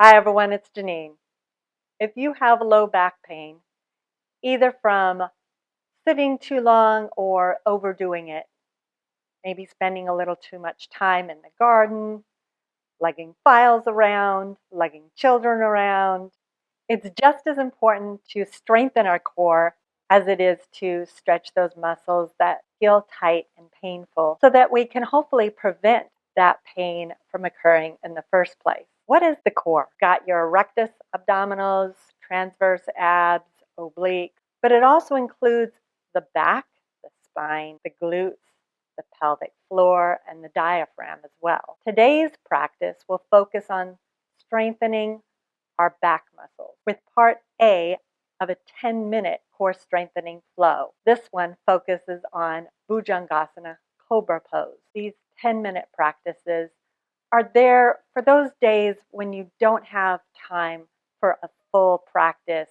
Hi everyone, it's Genene. If you have low back pain, either from sitting too long or overdoing it, maybe spending a little too much time in the garden, lugging files around, lugging children around, it's just as important to strengthen our core as it is to stretch those muscles that feel tight and painful so that we can hopefully prevent that pain from occurring in the first place. What is the core? Got your rectus abdominals, transverse abs, obliques, but it also includes the back, the spine, the glutes, the pelvic floor, and the diaphragm as well. Today's practice will focus on strengthening our back muscles with part A of a 10-minute core strengthening flow. This one focuses on Bhugangasana, Cobra pose. These 10-minute practices are there for those days when you don't have time for a full practice,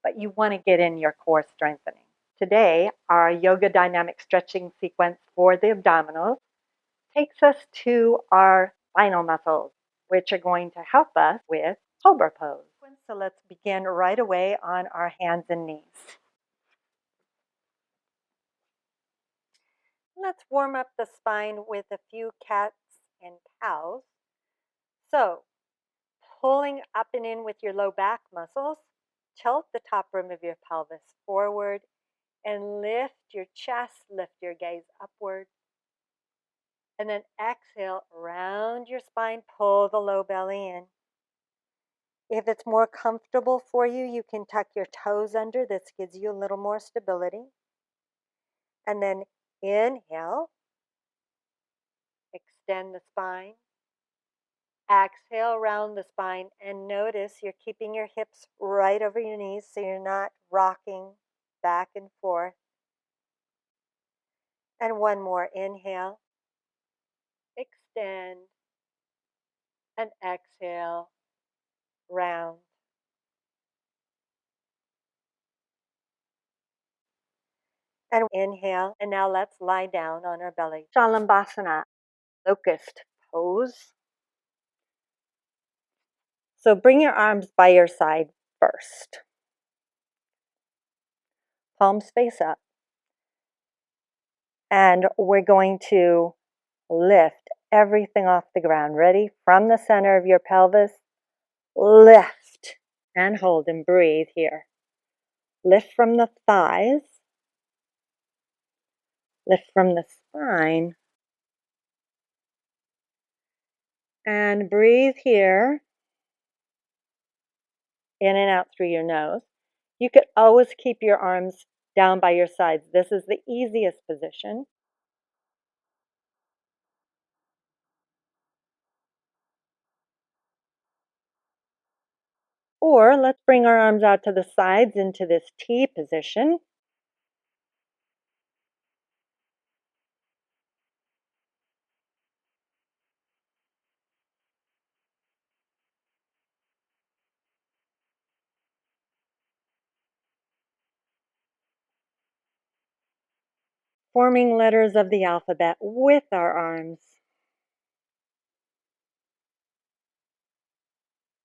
but you want to get in your core strengthening. Today, our yoga dynamic stretching sequence for the abdominals takes us to our spinal muscles, which are going to help us with Cobra pose. So let's begin right away on our hands and knees. Let's warm up the spine with a few cats and cows. So, pulling up and in with your low back muscles, tilt the top rim of your pelvis forward and lift your chest, lift your gaze upward. And then exhale, round your spine, pull the low belly in. If it's more comfortable for you, you can tuck your toes under. This gives you a little more stability. And then inhale, extend the spine. Exhale, round the spine, and notice you're keeping your hips right over your knees so you're not rocking back and forth. And one more, inhale, extend, and exhale, round. And inhale, and now let's lie down on our belly. Salambasana, locust pose. So bring your arms by your side first. Palms face up. And we're going to lift everything off the ground. Ready? From the center of your pelvis, lift and hold and breathe here. Lift from the thighs. Lift from the spine. And breathe here. In and out through your nose. You could always keep your arms down by your sides. This is the easiest position. Or let's bring our arms out to the sides into this T position. Forming letters of the alphabet with our arms.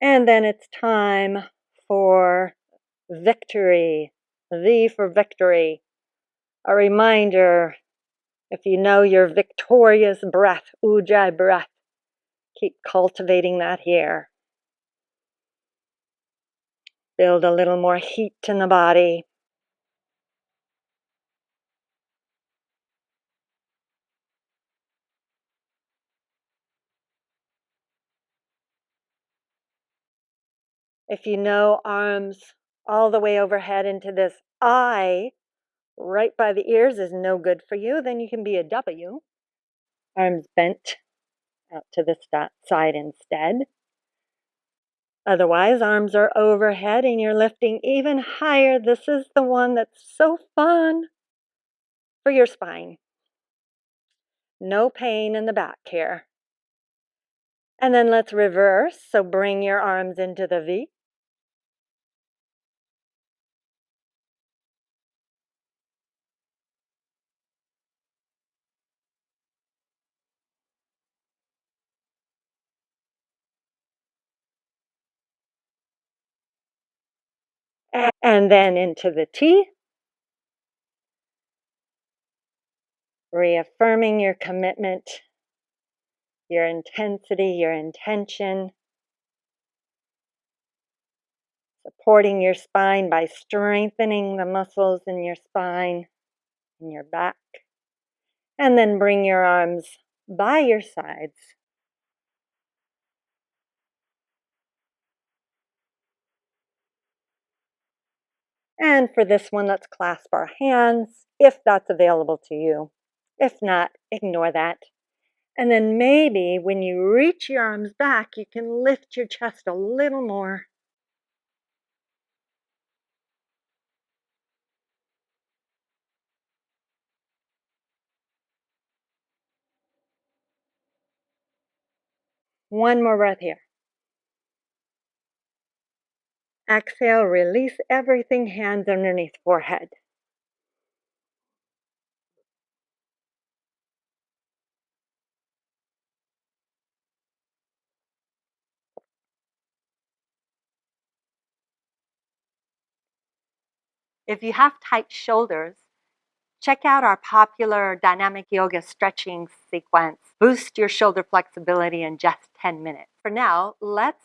And then it's time for victory. V for victory. A reminder, if you know your victorious breath, ujjayi breath, keep cultivating that here. Build a little more heat in the body. If you know arms all the way overhead into this I, right by the ears is no good for you, then you can be a W. Arms bent out to the side instead. Otherwise, arms are overhead and you're lifting even higher. This is the one that's so fun for your spine. No pain in the back here. And then let's reverse. So bring your arms into the V. And then into the T, reaffirming your commitment, your intensity, your intention, supporting your spine by strengthening the muscles in your spine, in your back. And then bring your arms by your sides. And for this one, let's clasp our hands if that's available to you. If not, ignore that. And then maybe when you reach your arms back, you can lift your chest a little more. One more breath here. Exhale, release everything, hands underneath forehead. If you have tight shoulders, check out our popular dynamic yoga stretching sequence. Boost your shoulder flexibility in just 10 minutes. For now, let's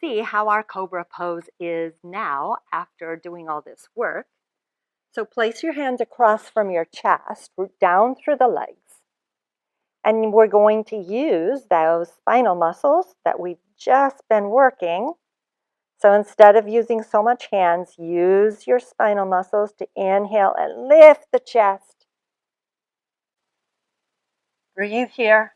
see how our Cobra pose is now after doing all this work. So place your hands across from your chest, root down through the legs. And we're going to use those spinal muscles that we've just been working. So instead of using so much hands, use your spinal muscles to inhale and lift the chest. Breathe here.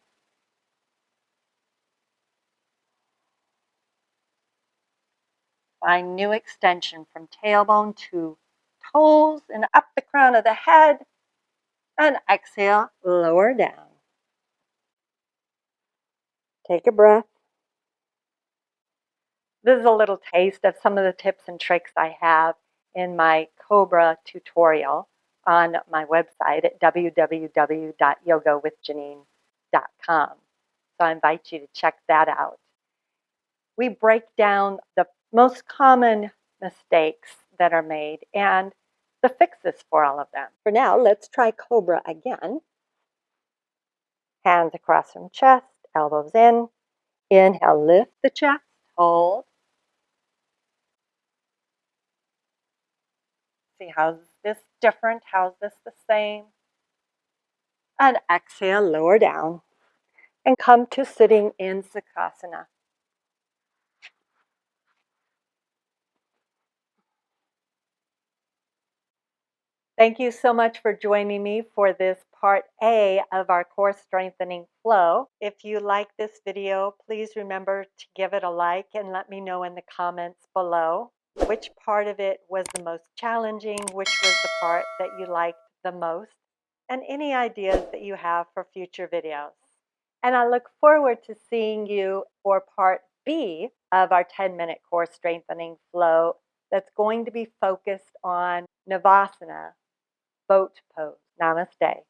Find new extension from tailbone to toes and up the crown of the head. And exhale, lower down. Take a breath. This is a little taste of some of the tips and tricks I have in my Cobra tutorial on my website at www.yogawithgenene.com. So I invite you to check that out. We break down the most common mistakes that are made and the fixes for all of them. For now, let's try Cobra again. Hands across from chest, elbows in. Inhale, lift the chest, hold. See, how's this different? How's this the same? And exhale, lower down. And come to sitting in Sukhasana. Thank you so much for joining me for this part A of our core strengthening flow. If you like this video, please remember to give it a like and let me know in the comments below which part of it was the most challenging, which was the part that you liked the most, and any ideas that you have for future videos. And I look forward to seeing you for part B of our 10-minute core strengthening flow that's going to be focused on Navasana, boat pose. Namaste.